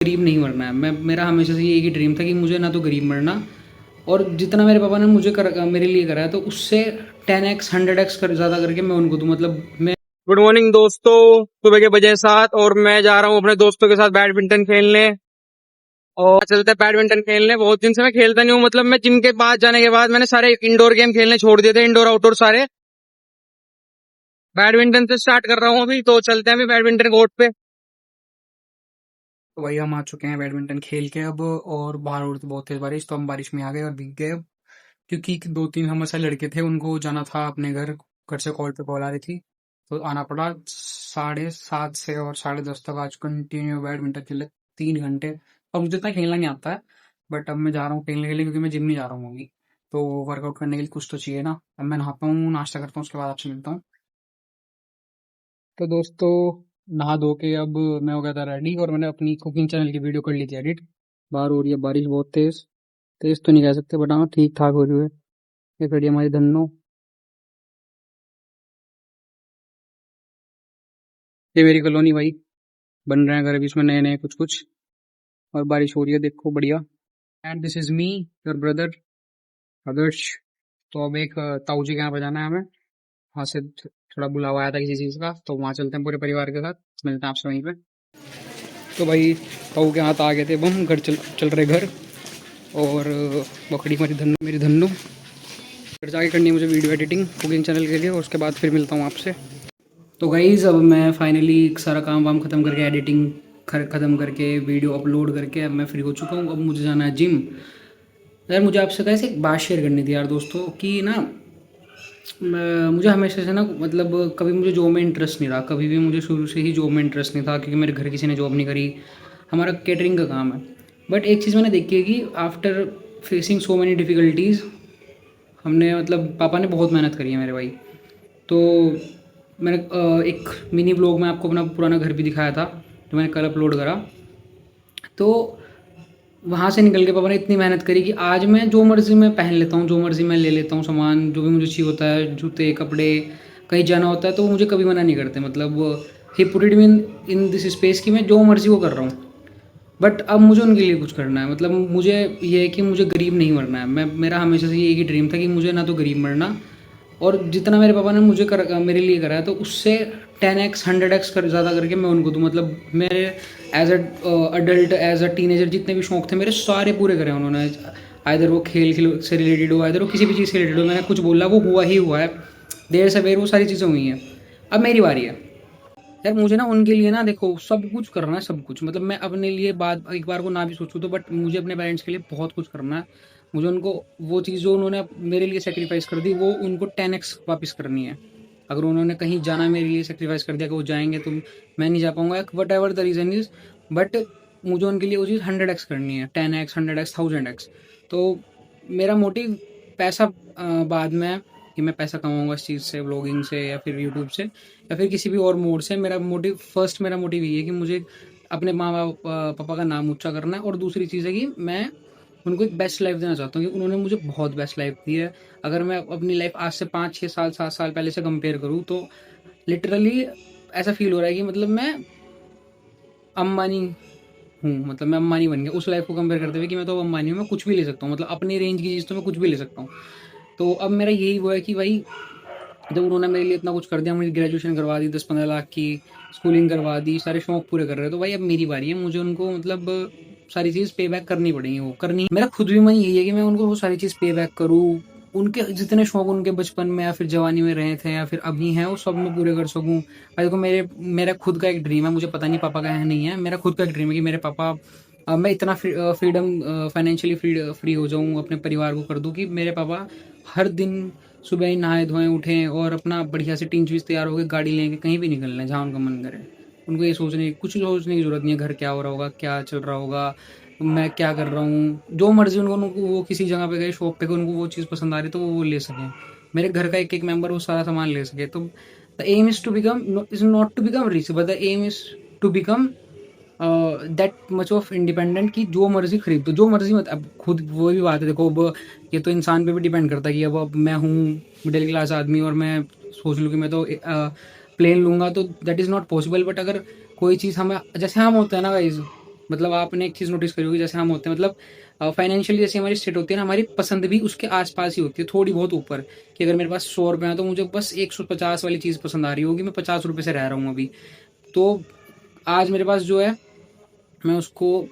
गरीब नहीं मरना है। मैं मेरा हमेशा से ये एक ही ड्रीम था कि मुझे ना तो गरीब मरना, और जितना मेरे पापा ने मेरे लिए करा है तो उससे 10x 100x ज़्यादा करके मैं उनको दूँ। मतलब मैं गुड मॉर्निंग दोस्तों। सुबह के बजे 7 और मैं जा रहा हूँ अपने दोस्तों के साथ बैडमिंटन खेलने। और चलते हैं बैडमिंटन खेलने। बहुत दिन से मैं खेलता नहीं हूँ, मतलब मैं जिम के बाद जाने के बाद मैंने सारे इंडोर गेम खेलने छोड़ दिए थे, इंडोर आउटडोर सारे। बैडमिंटन से स्टार्ट कर रहा हूँ अभी, तो चलते हैं अभी बैडमिंटन कोर्ट पे। तो वही हम आ चुके हैं बैडमिंटन खेल के अब, और बाहर हो रही थी बहुत तेज बारिश, तो हम बारिश में आ गए और भीग गए अब। क्योंकि 2-3 हम ऐसे लड़के थे, उनको जाना था अपने घर। घर से कॉल पे कॉल आ रही थी, तो आना पड़ा। 7:30 से और 10:30 तक आज कंटिन्यू बैडमिंटन खेले, 3 घंटे। अब मुझे इतना खेलना नहीं आता है, बट अब मैं जा रहा हूँ खेलने के लिए, क्योंकि मैं जिम नहीं जा रहा हूँ अभी। तो वर्कआउट करने के लिए कुछ तो चाहिए ना। अब मैं नहाता हूँ, नाश्ता करता हूँ, उसके बाद आपसे मिलता हूँ। तो दोस्तों, नहा धो के अब मैं हो गया था रेडी, और मैंने अपनी कुकिंग चैनल की वीडियो कर ली थी एडिट। बाहर हो रही है बारिश बहुत तेज। तेज तो नहीं कह सकते, बट हाँ ठीक ठाक हो रही है। ये खड़ी है हमारी धन्नो। ये मेरी कॉलोनी भाई, बन रहे हैं घर अभी इसमें नए नए कुछ कुछ, और बारिश हो रही है, देखो बढ़िया। And this is me, your brother Adarsh. तो अब एक ताऊ जी के यहाँ पे जाना है हमें। वहाँ से थोड़ा बुलावा आया था किसी चीज़ का, तो वहाँ चलते हैं पूरे परिवार के साथ। मिलते हैं आपसे वहीं पे। तो भाई, ताऊ के हाथ आ गए थे, अब हम घर चल चल रहे घर। और बकड़ी मेरी धन्नो फिर जाके करनी है मुझे वीडियो एडिटिंग कुकिंग चैनल के लिए, और उसके बाद फिर मिलता हूँ आपसे। तो गाइज़, अब मैं फाइनली सारा काम वाम ख़त्म करके, एडिटिंग ख़त्म करके, वीडियो अपलोड करके, अब मैं फ्री हो चुका हूँ। अब मुझे जाना है जिम। यार मुझे आपसे कैसे एक बात शेयर करनी थी यार दोस्तों, कि ना मुझे हमेशा से ना, मतलब कभी मुझे जॉब में इंटरेस्ट नहीं रहा, कभी भी मुझे शुरू से ही जॉब में इंटरेस्ट नहीं था, क्योंकि मेरे घर किसी ने जॉब नहीं करी। हमारा कैटरिंग का काम है। बट एक चीज़ मैंने देखी है कि after facing so many difficulties, हमने, मतलब पापा ने बहुत मेहनत करी है मेरे भाई। तो मैंने एक मिनी ब्लॉग में आपको अपना पुराना घर भी दिखाया था, जो मैंने कल अपलोड करा। तो वहाँ से निकल के पापा ने इतनी मेहनत करी कि आज मैं जो मर्ज़ी मैं पहन लेता हूँ, जो मर्ज़ी मैं ले लेता हूँ सामान, जो भी मुझे चाहिए होता है, जूते कपड़े, कहीं जाना होता है तो वो मुझे कभी मना नहीं करते। मतलब he put it in in this space कि मैं जो मर्ज़ी वो कर रहा हूँ। बट अब मुझे उनके लिए कुछ करना है। मतलब मुझे ये है कि मुझे गरीब नहीं मरना है। मेरा हमेशा से ये एक ही ड्रीम था कि मुझे ना तो गरीब मरना, और जितना मेरे पापा ने मेरे लिए करा है तो उससे 10x 100x ज़्यादा करके मैं उनको दूँ। मतलब मेरे as a adult, as a teenager, जितने भी शौक थे मेरे, सारे पूरे करे उन्होंने। आइधर वो खेल से रिलेटेड हो, आइधर वो किसी भी चीज़ से रिलेटेड हो, मैंने कुछ बोला वो हुआ ही हुआ है। देर सवेर वो सारी चीज़ें हुई हैं। अब मेरी बारी है यार। मुझे ना उनके लिए ना, देखो, सब कुछ करना है, सब कुछ। मतलब मैं अपने लिए बात एक बार को ना भी सोचूं तो, बट मुझे अपने पेरेंट्स के लिए बहुत कुछ करना है। मुझे उनको वो चीज़ जो उन्होंने मेरे लिए सेक्रीफाइस कर दी, वो उनको 10x वापस करनी है। अगर उन्होंने कहीं जाना मेरे लिए सेक्रीफाइस कर दिया कि वो जाएंगे तो मैं नहीं जा पाऊंगा, what ever the reason is, but मुझे उनके लिए वो चीज़ 100x करनी है, 10x 100x 1000x। तो मेरा मोटिव पैसा बाद में है, कि मैं पैसा कमाऊंगा इस चीज़ से, व्लॉगिंग से या फिर यूट्यूब से या फिर किसी भी और मोड से। मेरा मोटिव ये है कि मुझे अपने माँ बाप पापा का नाम ऊंचा करना है, और दूसरी चीज़ है कि मैं उनको एक बेस्ट लाइफ देना चाहता हूँ, कि उन्होंने मुझे बहुत बेस्ट लाइफ दी है। अगर मैं अपनी लाइफ आज से 5 6 साल 7 साल पहले से कंपेयर करूँ तो लिटरली ऐसा फील हो रहा है कि मतलब मैं अंबानी हूँ। मतलब मैं अंबानी बन गया उस लाइफ को कंपेयर करते हुए, कि मैं तो अंबानी हूँ, मैं कुछ भी ले सकता हूँ। मतलब अपनी रेंज की चीज़ तो मैं कुछ भी ले सकता हूँ। तो अब मेरा यही वो है कि भाई, जब उन्होंने मेरे लिए इतना कुछ कर दिया, मुझे ग्रेजुएशन करवा दी, 10-15 लाख की स्कूलिंग करवा दी, सारे शौक पूरे कर रहे हैं, तो भाई अब मेरी बारी है। मुझे उनको, मतलब सारी चीज़ पे बैक करनी पड़ेगी, वो करनी। मेरा खुद भी मन यही है कि मैं उनको वो सारी चीज़ पे बैक करूँ। उनके जितने शौक उनके बचपन में या फिर जवानी में रहे थे या फिर अभी हैं, वो सब मैं पूरे कर सकूँ। भाई देखो, मेरा खुद का एक ड्रीम है, मुझे पता नहीं पापा का है नहीं है, मेरा खुद का एक ड्रीम है कि मेरे पापा, मैं इतना फ्रीडम, फाइनेंशियली फ्री हो जाऊँ, अपने परिवार को कर दूँ कि मेरे पापा हर दिन सुबह ही नहाए धोएं उठें और अपना बढ़िया से टीन चीज तैयार होकर गाड़ी लेंगे कहीं भी निकल लें जहाँ उनका मन करे। उनको ये कुछ सोचने की जरूरत नहीं है घर क्या हो रहा होगा, क्या चल रहा होगा, मैं क्या कर रहा हूँ। जो मर्जी उनको वो किसी जगह पे गए, शॉप पे गए, उनको वो चीज़ पसंद आ रही तो वो ले सकें। मेरे घर का एक एक मेंबर वो सारा सामान ले सके। तो the aim is to become, is not to become rich, but the aim is to become that much of independent, कि जो मर्जी खरीद दो, जो मर्जी मत। अब खुद वो भी बात है, देखो अब ये तो इंसान पे भी डिपेंड करता है कि अब मैं हूँ मिडिल क्लास आदमी और मैं सोच लूँ कि मैं तो प्लेन लूँगा, तो that is not possible. But अगर कोई चीज़ हमें, जैसे हम होते हैं ना गाइज, मतलब आपने एक चीज़ नोटिस करी होगी, जैसे हम होते हैं, मतलब फाइनेंशियली जैसे हमारी स्टेट होती है ना, हमारी पसंद भी उसके आस-पास ही होती है, थोड़ी बहुत ऊपर, कि अगर मेरे पास ₹100 हैं तो मुझे बस 150 वाली चीज़ पसंद आ रही होगी, मैं ₹50 से रह रहा हूँ अभी। तो आज मेरे पास जो है, मैं उसको,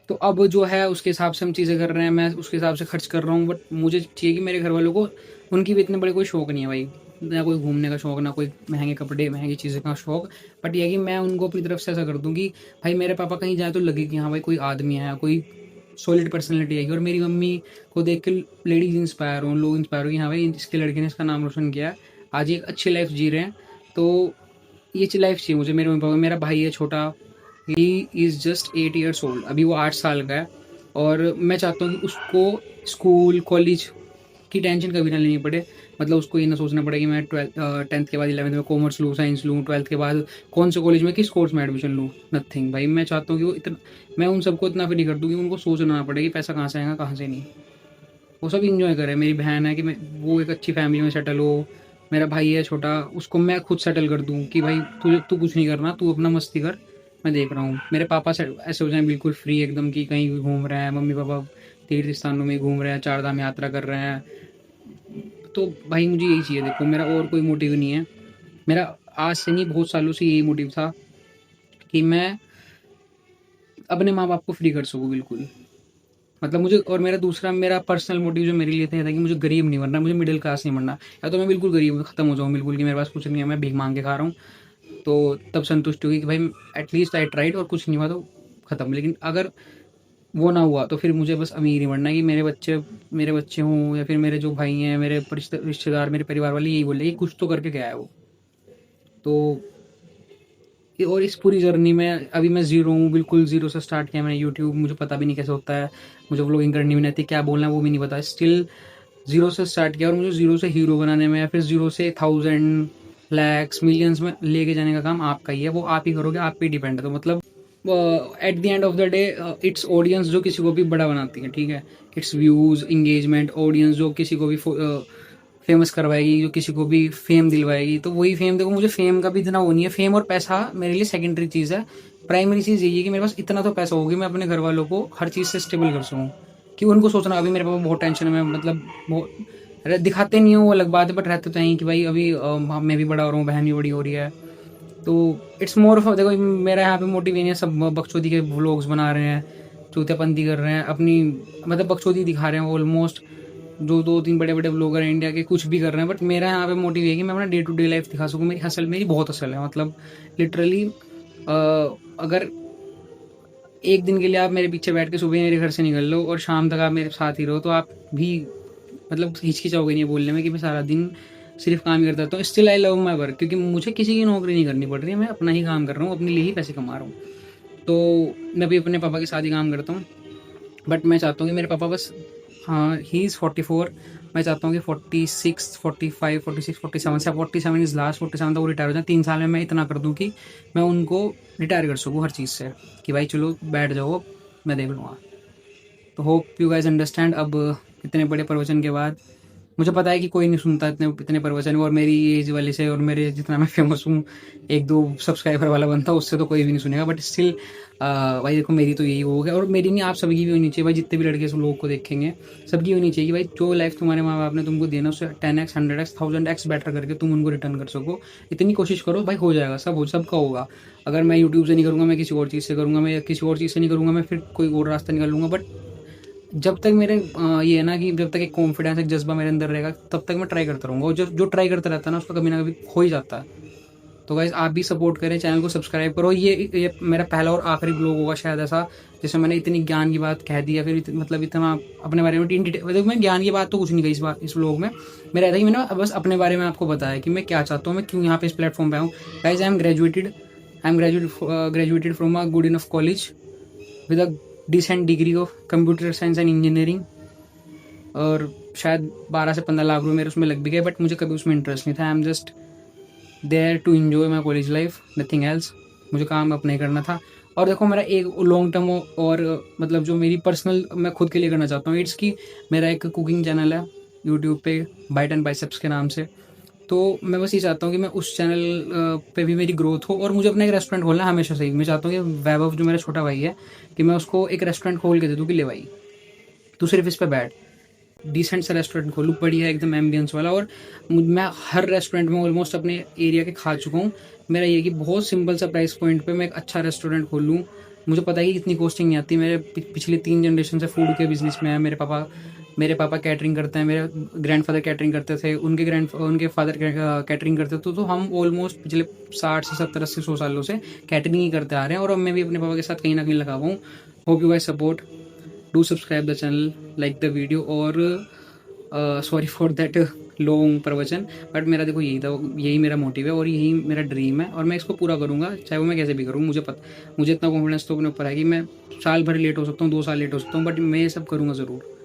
तो अब जो है उसके हिसाब से हम चीज़ें कर रहे हैं, मैं उसके हिसाब से खर्च कर रहा हूँ, बट मुझे चाहिए कि मेरे घर वालों को, उनकी भी इतने बड़े कोई शौक नहीं है भाई, ना कोई घूमने का शौक, ना कोई महंगे कपड़े महंगी चीज़ें का शौक, बट ये है कि मैं उनको अपनी तरफ से ऐसा कर दूँ कि भाई मेरे पापा कहीं जाए तो लगे कि हाँ भाई कोई आदमी है, कोई सॉलिड पर्सनैलिटी है, और मेरी मम्मी को देख के लेडीज इंस्पायर हों, लोग इंस्पायर हो कि हाँ भाई इसके लड़के ने इसका नाम रोशन किया है, आज एक अच्छी लाइफ जी रहे हैं। तो ये अच्छी लाइफ चाहिए मुझे मेरे मम्मी पापा। मेरा भाई है छोटा, he is just 8 years old, अभी वो 8 साल का है, और मैं चाहता हूँ कि उसको स्कूल कॉलेज की टेंशन कभी ना लेनी पड़े। मतलब उसको ये ना सोचना पड़े कि मैं 10th के बाद 11th में कॉमर्स लूँ, साइंस लूँ, 12th के बाद कौन से कॉलेज में किस कोर्स में एडमिशन लूँ, नथिंग भाई। मैं चाहता हूँ कि वो इतना, मैं उन सबको इतना फ्री कर दूँ कि उनको सोचना ना पड़े कि पैसा कहाँ से आएगा कहाँ से नहीं। वो सब इंजॉय करे। मेरी बहन है कि मैं, वो एक अच्छी फैमिली में सेटल हो। मेरा भाई है छोटा, उसको मैं खुद सेटल कर दूँ कि भाई तू कुछ नहीं करना, तू अपना मस्ती कर, मैं देख रहा हूँ। मेरे पापा से ऐसे हो जाए बिल्कुल फ्री एकदम, कि कहीं भी घूम रहे हैं, मम्मी पापा तीर्थ स्थानों में घूम रहे हैं, 4 धाम यात्रा कर रहे हैं। तो भाई मुझे यही चाहिए, देखो मेरा और कोई मोटिव नहीं है। मेरा आज से नहीं, बहुत सालों से यही मोटिव था कि मैं अपने माँ बाप को फ्री कर सकूँ बिल्कुल। मतलब मुझे, और मेरा दूसरा, मेरा पर्सनल मोटिव जो मेरे लिए था कि मुझे गरीब नहीं बनना, मुझे मिडिल क्लास नहीं बनना। या तो मैं बिल्कुल गरीब खत्म हो जाऊँ बिल्कुल, कि मेरे पास कुछ नहीं है, मैं भीख मांग के खा रहा हूँ, तो तब संतुष्ट होगी कि भाई एटलीस्ट आई ट्राइड, और कुछ नहीं हुआ तो ख़त्म। लेकिन अगर वो ना हुआ तो फिर मुझे बस अमीर ही बनना है, कि मेरे बच्चे हों, या फिर मेरे जो भाई हैं, मेरे रिश्तेदार, मेरे परिवार वाले यही बोले कि कुछ तो करके गया है वो। तो और इस पूरी जर्नी में अभी मैं ज़ीरो हूँ, बिल्कुल ज़ीरो से स्टार्ट किया मैंने यूट्यूब, मुझे पता भी नहीं कैसे होता है, मुझे व्लॉगिंग करनी भी नहीं आती, क्या बोलना है वो भी नहीं पता, स्टिल ज़ीरो से स्टार्ट किया, और मुझे ज़ीरो से हीरो बनाने में, या फिर ज़ीरो से 1000 लैक्स मिलियंस में लेके जाने का काम आपका ही है। वो आप ही करोगे, आप पे ही डिपेंड है। तो मतलब at the end of the day it's audience जो किसी को भी बड़ा बनाती है, ठीक है। इट्स व्यूज़, इंगेजमेंट, ऑडियंस जो किसी को भी फेमस करवाएगी, जो किसी को भी फेम दिलवाएगी। तो वही फेम, देखो मुझे फेम का भी इतना वो नहीं है, फेम और पैसा मेरे लिए सेकेंडरी चीज़ है। प्राइमरी चीज़ यही है कि मेरे पास इतना तो पैसा होगी, मैं अपने घर वालों को हर चीज़ से स्टेबल कर सकूँ, कि उनको सोचना अभी मेरे पापा बहुत टेंशन में, मतलब बहुत दिखाते नहीं हो वो अलग बात है, बट रहते तो हैं कि भाई अभी मैं भी बड़ा हो रहा हूँ, बहन भी बड़ी हो रही है। तो इट्स मोर ऑफ, देखो मेरा यहाँ पे मोटिव नहीं है, सब बकचोदी के व्लॉग्स बना रहे हैं, चूतियापंती कर रहे हैं अपनी, मतलब बकचोदी दिखा रहे हैं ऑलमोस्ट, जो 2-3 बड़े बड़े ब्लॉगर हैं इंडिया के, कुछ भी कर रहे हैं। बट मेरा यहाँ पे मोटिव ये है कि मैं अपना डे टू डे लाइफ दिखा सकूँ। मेरी हसल, मेरी बहुत हसल है, मतलब लिटरली अगर एक दिन के लिए आप मेरे पीछे बैठ के सुबह मेरे घर से निकल लो और शाम तक आप मेरे साथ ही रहो, तो आप भी मतलब हिचकिचाओगे नहीं बोलने में कि मैं सारा दिन सिर्फ काम ही करता रहता हूँ। Still I love my work, क्योंकि मुझे किसी की नौकरी नहीं करनी पड़ रही है, मैं अपना ही काम कर रहा हूँ, अपने लिए ही पैसे कमा रहा हूँ। तो मैं भी अपने पापा के साथ ही काम करता हूँ, बट मैं चाहता हूँ कि मेरे पापा बस, हाँ ही इज़ 44, मैं चाहता हूँ कि 46, 45, 46, 47 से 47 इज़ लास्ट, 47 तक वो रिटायर हो जाए। 3 साल में मैं इतना कर दूँ कि मैं उनको रिटायर कर सकूँ हर चीज़ से, कि भाई चलो बैठ जाओ, मैं देख लूँगा। तो होप यू गाइज अंडरस्टैंड। अब इतने बड़े प्रवचन के बाद मुझे पता है कि कोई नहीं सुनता इतने इतने प्रवचन, और मेरी एज वाले से, और मेरे जितना मैं फेमस हूँ, 1-2 सब्सक्राइबर वाला बनता, उससे तो कोई भी नहीं सुनेगा। बट स्टिल भाई देखो, मेरी तो यही हो गया, और मेरी नहीं, आप सभी की भी होनी चाहिए भाई, जितने भी लड़के सब लोग को देखेंगे, सबकी होनी चाहिए कि भाई जो लाइफ तुम्हारे माँ बाप ने तुमको देना, उससे 10x 100x 1000x बेटर करके तुम उनको रिटर्न कर सको। इतनी कोशिश करो भाई, हो जाएगा, सबका होगा। अगर मैं यूट्यूब से नहीं करूँगा, मैं किसी और चीज़ से करूँगा, मैं किसी और चीज़ से नहीं करूँगा, मैं फिर कोई और रास्ता निकाल लूँगा। बट जब तक मेरे ये है ना, कि जब तक एक कॉन्फिडेंस, एक जज्बा मेरे अंदर रहेगा, तब तक मैं ट्राई करता रहूँगा, और जो ट्राई करता रहता है ना, उसका कभी ना कभी हो ही जाता है। तो गाइस आप भी सपोर्ट करें, चैनल को सब्सक्राइब करो। ये मेरा पहला और आखिरी ब्लॉग होगा शायद ऐसा, जिसमें मैंने इतनी ज्ञान की बात कह दी, या फिर मतलब इतना अपने बारे में डिटेल, मैं ज्ञान की बात तो कुछ नहीं कही इस ब्लॉग में। मेरा ऐसा ही, मैंने बस अपने बारे में आपको बताया कि मैं क्या चाहता हूँ, मैं क्यों यहाँ पे इस प्लेटफॉर्म पे आऊँ। Guys I am graduated from a good enough college with a decent degree of computer science and engineering, और शायद 12 से 15 लाख रुपये मेरे उसमें लग भी गए, बट मुझे कभी उसमें इंटरेस्ट नहीं था। I am just there to enjoy my college life, nothing else. मुझे काम अपना ही करना था। और देखो मेरा एक लॉन्ग टर्म, और मतलब जो मेरी पर्सनल मैं खुद के लिए करना चाहता हूँ, इट्स की मेरा एक कुकिंग चैनल है यूट्यूब पे, बाइट एंड बाइसेप्स के नाम से। तो मैं बस ये चाहता हूँ कि मैं उस चैनल पे भी मेरी ग्रोथ हो, और मुझे अपना एक रेस्टोरेंट खोलना है हमेशा से ही। मैं चाहता हूँ कि वैभव जो मेरा छोटा भाई है, कि मैं उसको एक रेस्टोरेंट खोल के दे दूँ कि ले भाई तू सिर्फ इस पे बैठ, डिसेंट सा रेस्टोरेंट खोलूँ बढ़िया एकदम एम्बियंस वाला। और मैं हर रेस्टोरेंट में ऑलमोस्ट अपने एरिया के खा चुका हूँ। मेरा ये कि बहुत सिंपल सा प्राइस पॉइंट पे मैं एक अच्छा रेस्टोरेंट खोल लूँ। मुझे पता है कि इतनी कॉस्टिंग नहीं आती। मेरे पिछले 3 जनरेशन से फूड के बिजनेस में है। मेरे पापा कैटरिंग करते हैं, मेरे ग्रैंडफादर कैटरिंग करते थे, उनके फादर कैटरिंग करते थे। तो हम ऑलमोस्ट पिछले 60 से 70 80 100 सालों से कैटरिंग ही करते आ रहे हैं, और अब मैं भी अपने पापा के साथ कहीं ना कहीं लगा हुआ हूँ। Hope you guys support, do subscribe the channel, like the video, और सॉरी फॉर दैट लॉन्ग प्रवचन, बट मेरा देखो यही था, यही मेरा मोटिव है और यही मेरा ड्रीम है, और मैं इसको पूरा करूँगा चाहे वो मैं कैसे भी करूँ। मुझे इतना कॉन्फिडेंस तो अपने ऊपर है कि मैं साल भर लेट हो सकता हूँ, 2 साल लेट हो सकता हूँ, बट मैं ये सब करूँगा ज़रूर।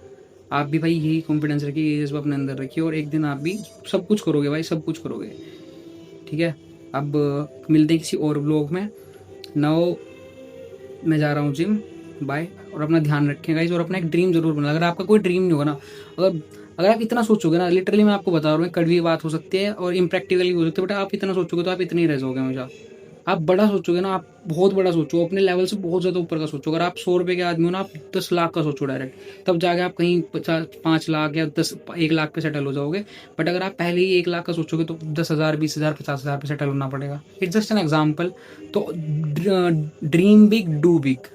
आप भी भाई यही कॉन्फिडेंस रखिए, ये जज्बा अपने अंदर रखिए, और एक दिन आप भी सब कुछ करोगे भाई, सब कुछ करोगे। ठीक है, अब मिलते हैं किसी और ब्लॉग में। नाउ मैं जा रहा हूँ जिम, बाय। और अपना ध्यान रखें गाइस, और अपना एक ड्रीम जरूर बना। अगर आपका कोई ड्रीम नहीं होगा ना, अगर अगर आप इतना सोचोगे ना, लिटरली मैं आपको बता रहा हूँ, कड़वी बात हो सकती है और इम्प्रैक्टिकल भी हो सकती है, बट आप इतना सोचोगे तो आप इतने ही रह जाओगे हमेशा। आप बड़ा सोचोगे ना, आप बहुत बड़ा सोचो, अपने लेवल से बहुत ज़्यादा ऊपर का सोचो। अगर आप 100 रुपये के आदमी हो ना, आप 10 लाख का सोचो डायरेक्ट, तब जाके आप कहीं 5 लाख या 1 लाख पे सेटल हो जाओगे। बट अगर आप पहले ही 1 लाख का सोचोगे तो 10,000 20,000 50,000 पे सेटल होना पड़ेगा। It's just an example. तो ड्रीम बिग डू बिग,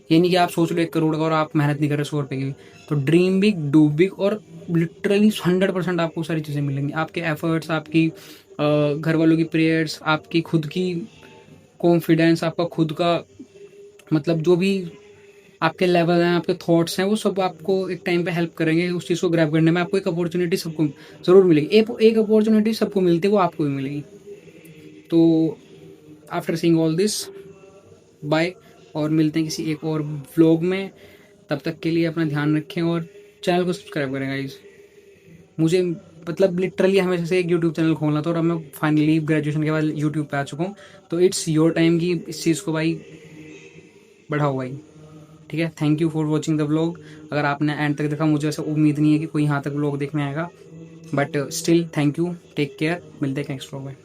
ये नहीं कि आप सोच लो 1 करोड़ का और आप मेहनत नहीं कर रहे 100 रुपये की भी। तो ड्रीम बिग डू बिग, और लिटरली 100% आपको सारी चीज़ें मिलेंगी। आपके एफर्ट्स, आपकी घर वालों की प्रेयर्स, आपकी खुद की कॉन्फिडेंस, आपका खुद का मतलब जो भी आपके लेवल हैं, आपके थॉट्स हैं, वो सब आपको एक टाइम पे हेल्प करेंगे उस चीज़ को ग्रैब करने में। आपको एक अपॉर्चुनिटी सबको ज़रूर मिलेगी, एक अपॉर्चुनिटी सबको मिलती है, वो आपको भी मिलेगी। तो after seeing all this, bye, और मिलते हैं किसी एक और व्लॉग में। तब तक के लिए अपना ध्यान रखें और चैनल को सब्सक्राइब करें गाइस। मुझे मतलब लिटरली हमेशा से एक यूट्यूब चैनल खोलना था, और अब मैं फाइनली ग्रेजुएशन के बाद यूट्यूब पे आ चुका हूँ। तो इट्स योर टाइम कि इस चीज़ को भाई बढ़ाओ भाई। ठीक है, thank you for watching the vlog. अगर आपने एंड तक देखा, मुझे ऐसा उम्मीद नहीं है कि कोई यहाँ तक व्लॉग देखने आएगा, but still thank you, take care, मिलते हैं नेक्स्ट व्लॉग में।